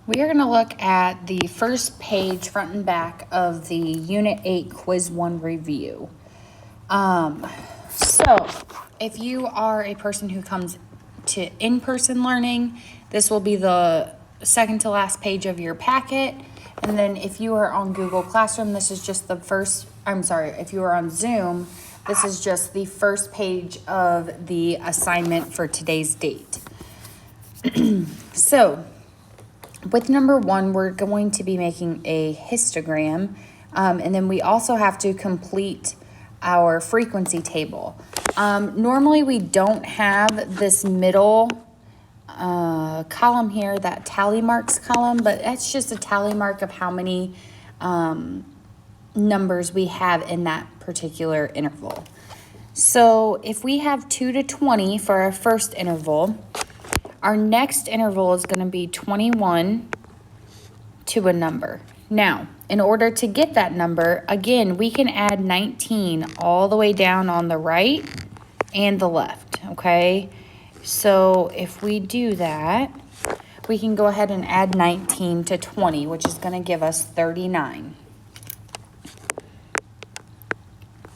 We are going to look at the first page, front and back, of the Unit 8 Quiz 1 review. So, if you are a person who comes to in-person learning, this will be the second to last page of your packet. And then if you are on Google Classroom, this is just the first, if you are on Zoom, this is just the first page of the assignment for today's date. So, with number 1, we're going to be making a histogram, and then we also have to complete our frequency table. Normally we don't have this middle column here, that tally marks column, but that's just a tally mark of how many numbers we have in that particular interval. So if we have 2 to 20 for our first interval, our next interval is going to be 21 to a number. Now, in order to get that number, again, we can add 19 all the way down on the right and the left, okay? So if we do that, we can go ahead and add 19 to 20, which is going to give us 39.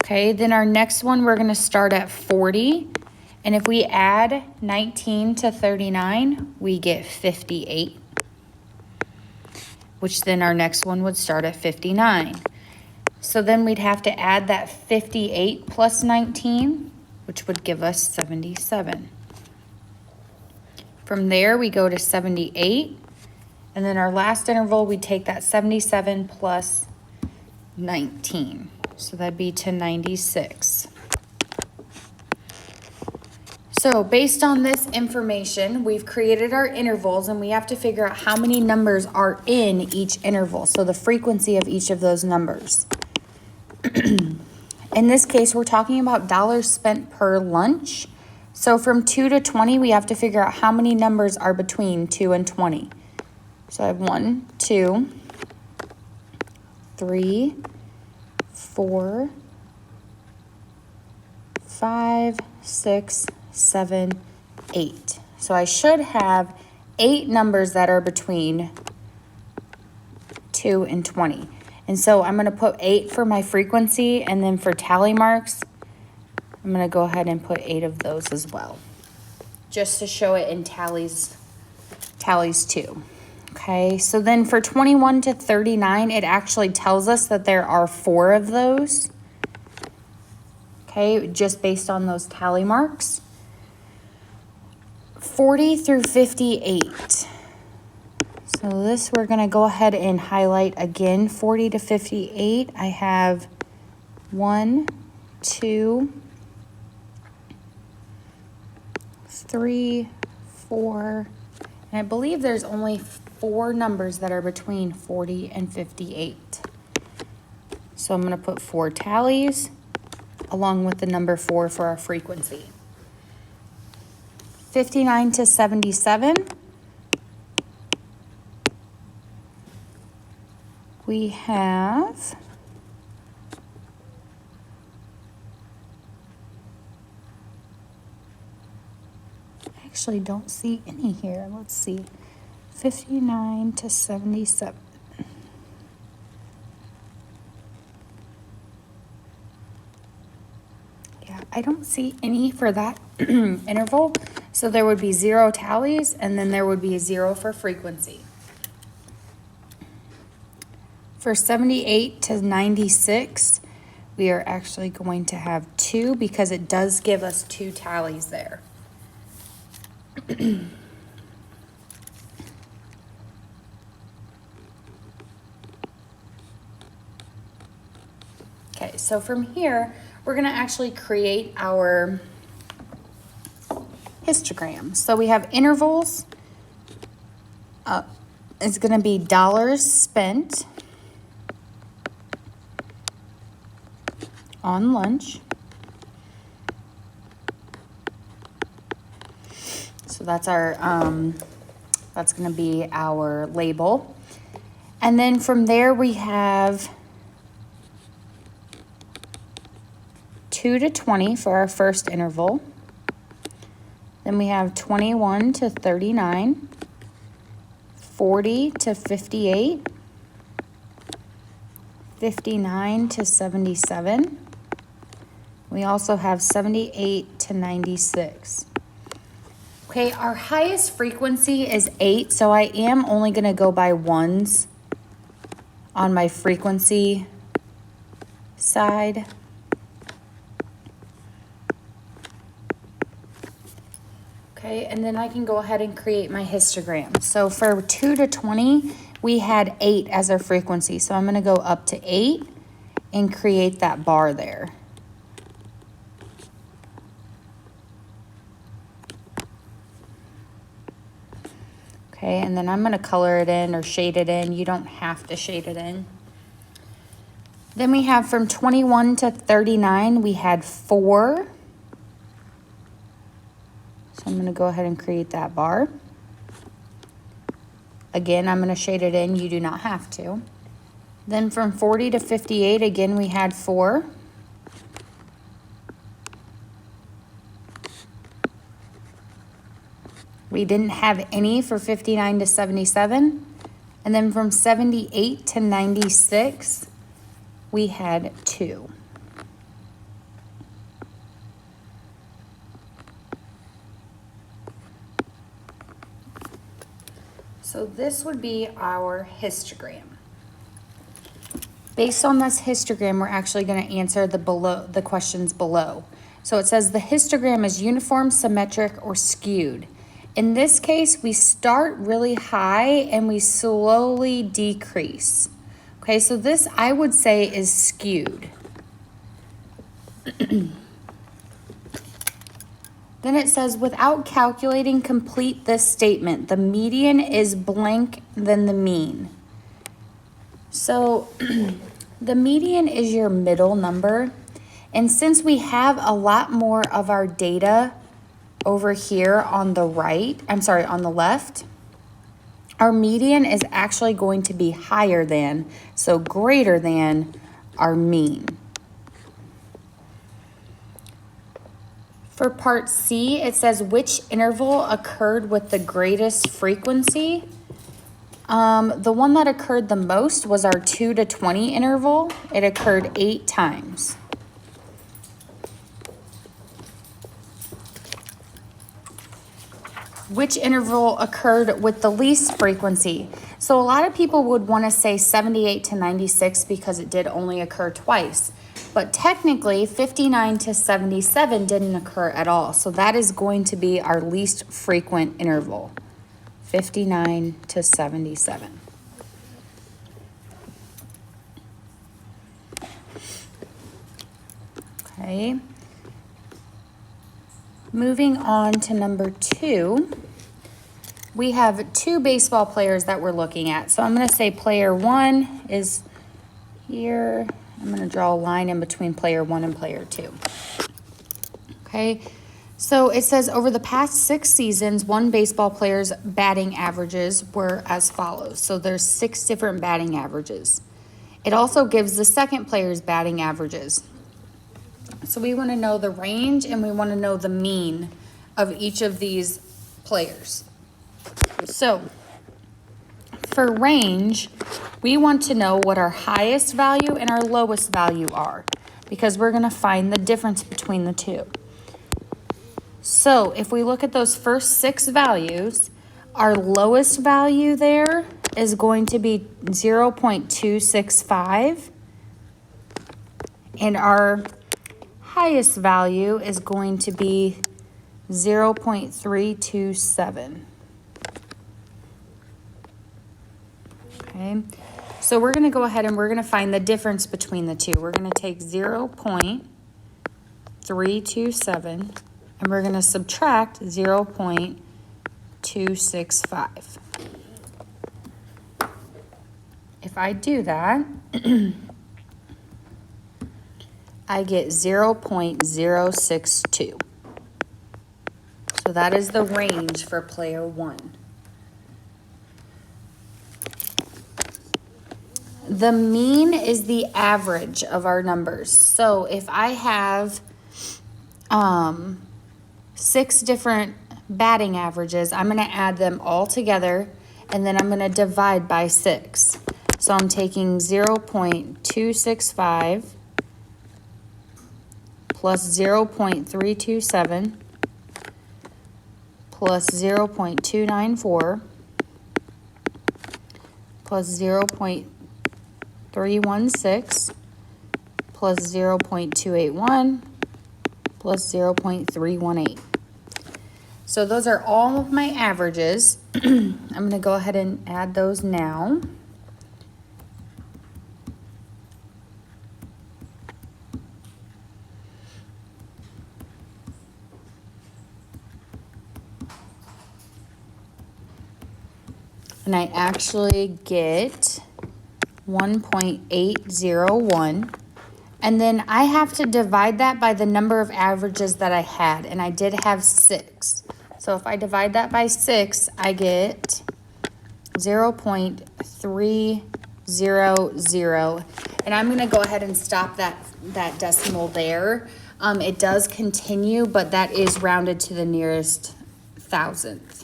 Okay, then our next one, we're going to start at 40. And if we add 19 to 39, we get 58, which then our next one would start at 59. So then we'd have to add that 58 plus 19, which would give us 77. From there, we go to 78. And then our last interval, we take that 77 plus 19. So that'd be to 96. So based on this information, we've created our intervals, and we have to figure out how many numbers are in each interval. So the frequency of each of those numbers. In this case, we're talking about dollars spent per lunch. So from 2 to 20, we have to figure out how many numbers are between 2 and 20. So I have 1, 2, 3, 4, 5, 6, 7, 8. So I should have 8 numbers that are between 2 and 20. And so I'm going to put 8 for my frequency, and then for tally marks, I'm going to go ahead and put 8 of those as well, just to show it in tallies too. Okay, so then for 21 to 39, it actually tells us that there are 4 of those. Okay, just based on those tally marks. 40 through 58. So this we're going to go ahead and highlight again. 40 to 58, I have 1, 2, 3, 4, and I believe there's only 4 numbers that are between 40 and 58. So I'm going to put 4 tallies along with the number 4 for our frequency. 59 to 77, we have I actually don't see any here. Let's see. 59 to 77. Yeah, I don't see any for that interval. So there would be 0 tallies, and then there would be a 0 for frequency. For 78 to 96, we are actually going to have 2 because it does give us 2 tallies there. Okay, so from here, we're going to actually create our histogram. So we have intervals. It's going to be dollars spent on lunch. So that's our that's going to be our label. And then from there we have 2 to 20 for our first interval. Then we have 21 to 39, 40 to 58, 59 to 77. We also have 78 to 96. Okay, our highest frequency is 8, so I am only going to go by ones on my frequency side. Okay, and then I can go ahead and create my histogram. So for 2 to 20, we had 8 as our frequency. So I'm going to go up to 8 and create that bar there. Okay, and then I'm going to color it in or shade it in. You don't have to shade it in. Then we have from 21 to 39, we had 4. So I'm going to go ahead and create that bar. Again, I'm going to shade it in. You do not have to. Then from 40 to 58, again, we had 4. We didn't have any for 59 to 77. And then from 78 to 96, we had 2. So this would be our histogram. Based on this histogram, we're actually going to answer the questions below. So it says the histogram is uniform, symmetric, or skewed. In this case, we start really high and we slowly decrease. Okay, so this I would say is skewed. Then it says, without calculating, complete this statement. The median is blank than the mean. So the median is your middle number. And since we have a lot more of our data over here on the on the left, our median is actually going to be higher than, so greater than our mean. For part C, it says which interval occurred with the greatest frequency. The one that occurred the most was our 2 to 20 interval. It occurred 8 times. Which interval occurred with the least frequency? So a lot of people would want to say 78 to 96 because it did only occur twice. But technically, 59 to 77 didn't occur at all. So that is going to be our least frequent interval, 59 to 77. Okay. Moving on to number 2, we have 2 baseball players that we're looking at. So I'm going to say player 1 is here. I'm going to draw a line in between player 1 and player 2. Okay, so it says over the past 6 seasons, one baseball player's batting averages were as follows. So there's 6 different batting averages. It also gives the second player's batting averages. So we want to know the range and we want to know the mean of each of these players. So for range, we want to know what our highest value and our lowest value are because we're going to find the difference between the two. So if we look at those first 6 values, our lowest value there is going to be 0.265, and our highest value is going to be 0.327. Okay, so we're going to go ahead and we're going to find the difference between the two. We're going to take 0.327 and we're going to subtract 0.265. If I do that, I get 0.062. So that is the range for player 1. The mean is the average of our numbers. So if I have 6 different batting averages, I'm going to add them all together and then I'm going to divide by 6. So I'm taking 0.265 plus 0.327 plus 0.294 plus 0.316 plus 0.281 plus 0.318. So those are all of my averages. I'm going to go ahead and add those now. And I actually get 1.801. And then I have to divide that by the number of averages that I had. And I did have 6. So if I divide that by 6, I get 0.300. And I'm going to go ahead and stop that decimal there. It does continue, but that is rounded to the nearest thousandth.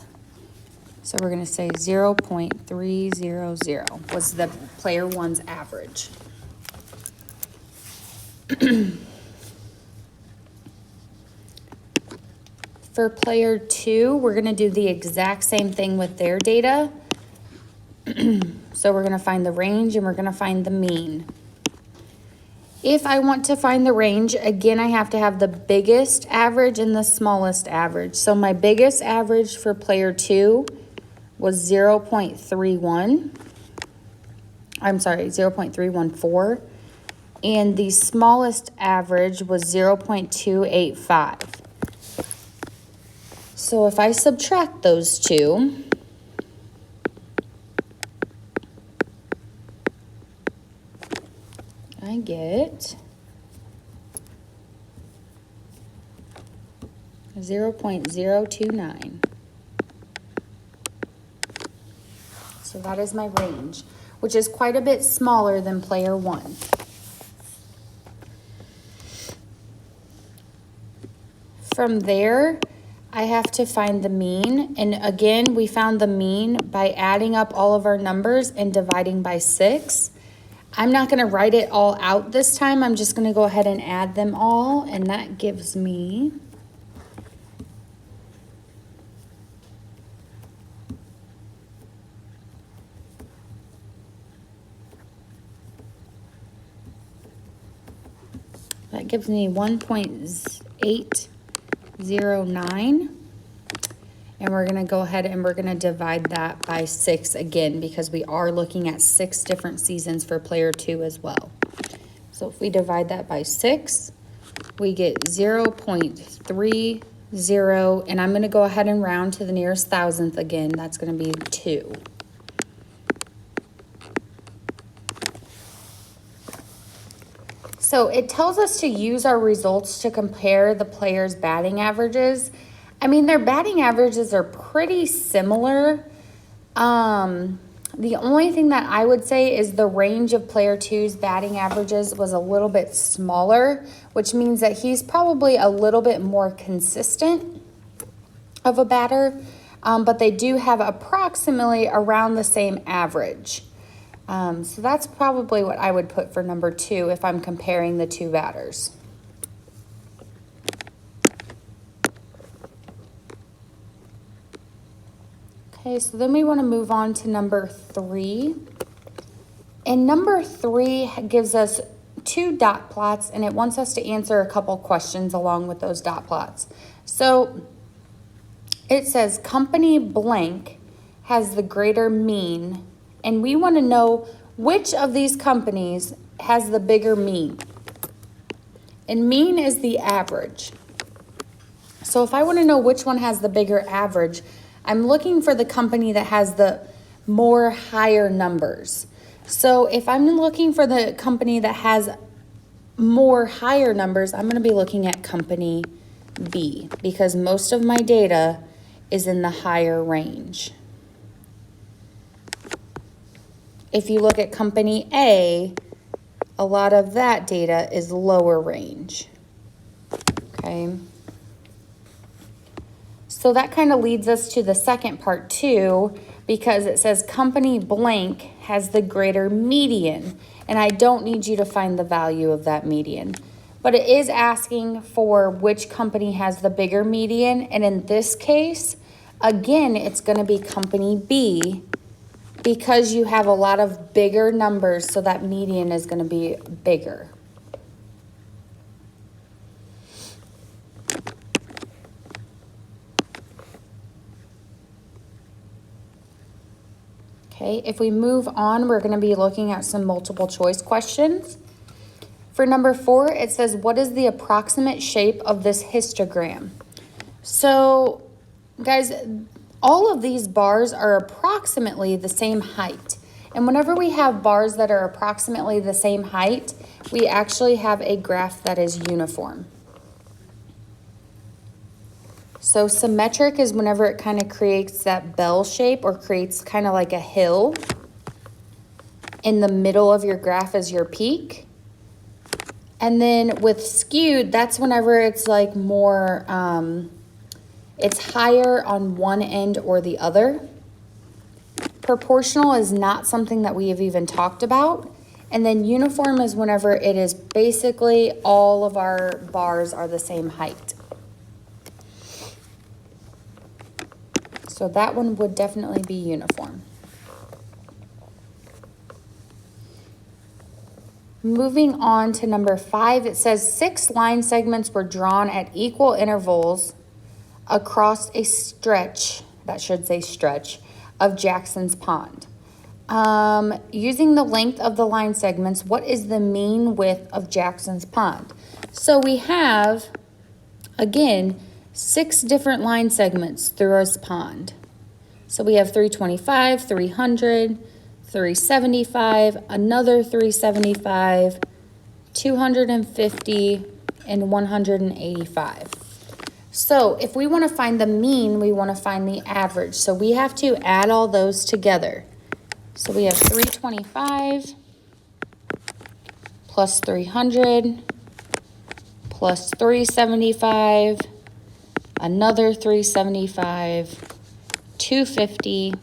So we're going to say 0.300 was the player 1's average. For player 2, we're going to do the exact same thing with their data. So we're going to find the range and we're going to find the mean. If I want to find the range, again, I have to have the biggest average and the smallest average. So my biggest average for player 2 was 0.31. I'm sorry, 0.314. And the smallest average was 0.285. So if I subtract those two, I get 0.029. So that is my range, which is quite a bit smaller than player 1. From there, I have to find the mean. And again, we found the mean by adding up all of our numbers and dividing by 6. I'm not going to write it all out this time. I'm just going to go ahead and add them all. And that gives me 1.809. And we're going to go ahead and we're going to divide that by 6 again, because we are looking at 6 different seasons for player 2 as well. So if we divide that by 6, we get 0.30, and I'm going to go ahead and round to the nearest thousandth again. That's going to be 2. So it tells us to use our results to compare the players' batting averages. I mean, their batting averages are pretty similar. The only thing that I would say is the range of player 2's batting averages was a little bit smaller, which means that he's probably a little bit more consistent of a batter, but they do have approximately around the same average. So that's probably what I would put for number 2 if I'm comparing the 2 batters. Okay, so then we want to move on to number 3. And number 3 gives us 2 dot plots, and it wants us to answer a couple questions along with those dot plots. So it says company blank has the greater mean, and we want to know which of these companies has the bigger mean. And mean is the average. So if I want to know which one has the bigger average, I'm looking for the company that has the more higher numbers. So if I'm looking for the company that has more higher numbers, I'm going to be looking at company B, because most of my data is in the higher range. If you look at company A, a lot of that data is lower range. Okay. So that kind of leads us to the second part too. because it says company blank has the greater median, and I don't need you to find the value of that median. But it is asking for which company has the bigger median, and in this case, again, it's going to be company B because you have a lot of bigger numbers, so that median is going to be bigger. Okay, if we move on, we're going to be looking at some multiple choice questions. For number 4, it says, what is the approximate shape of this histogram? So, guys, all of these bars are approximately the same height. And whenever we have bars that are approximately the same height, we actually have a graph that is uniform. So symmetric is whenever it kind of creates that bell shape or creates kind of like a hill. In the middle of your graph is your peak. And then with skewed, that's whenever it's like more, it's higher on one end or the other. Proportional is not something that we have even talked about. And then uniform is whenever it is basically all of our bars are the same height. So that one would definitely be uniform. Moving on to number 5, it says 6 line segments were drawn at equal intervals across a stretch, that should say stretch, of Jackson's Pond. Using the length of the line segments, what is the mean width of Jackson's Pond? So we have, again, 6 different line segments through this pond. So we have 325, 300, 375, another 375, 250, and 185. So if we want to find the mean, we want to find the average. So we have to add all those together. So we have 325 plus 300 plus 375, another 375, 250,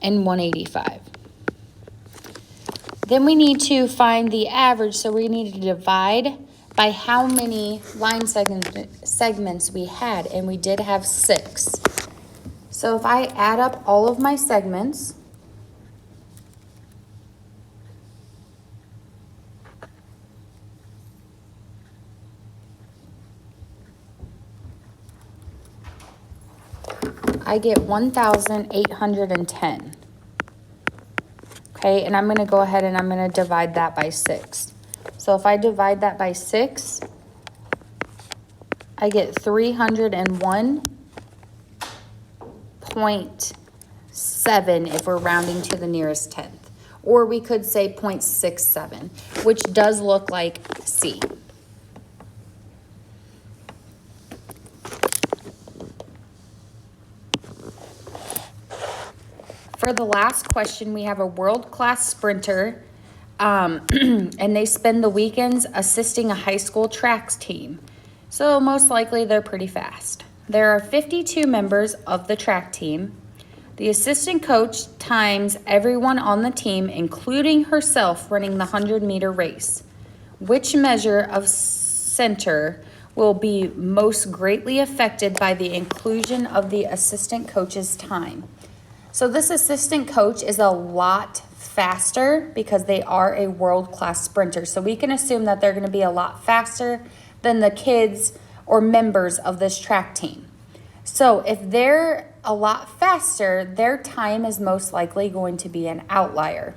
and 185. Then we need to find the average, so we need to divide by how many line segments we had, and we did have 6. So if I add up all of my segments, I get 1,810. Okay, and I'm going to go ahead and I'm going to divide that by 6. So if I divide that by 6, I get 301.7 if we're rounding to the nearest tenth. Or we could say 0.67, which does look like C. For the last question, we have a world-class sprinter, and they spend the weekends assisting a high school track team. So most likely they're pretty fast. There are 52 members of the track team. The assistant coach times everyone on the team, including herself, running the 100-meter race. Which measure of center will be most greatly affected by the inclusion of the assistant coach's time? So this assistant coach is a lot faster because they are a world-class sprinter. So we can assume that they're going to be a lot faster than the kids or members of this track team. So if they're a lot faster, their time is most likely going to be an outlier.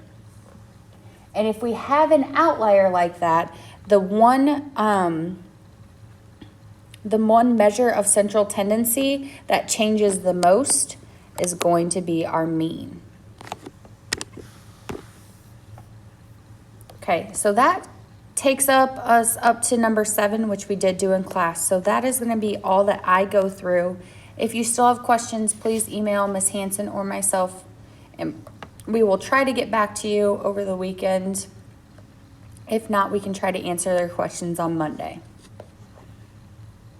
And if we have an outlier like that, the one measure of central tendency that changes the most is going to be our mean. Okay, so that takes us up to number 7, which we did do in class. So that is going to be all that I go through. If you still have questions, please email Ms. Hanson or myself, and we will try to get back to you over the weekend. If not, we can try to answer their questions on Monday.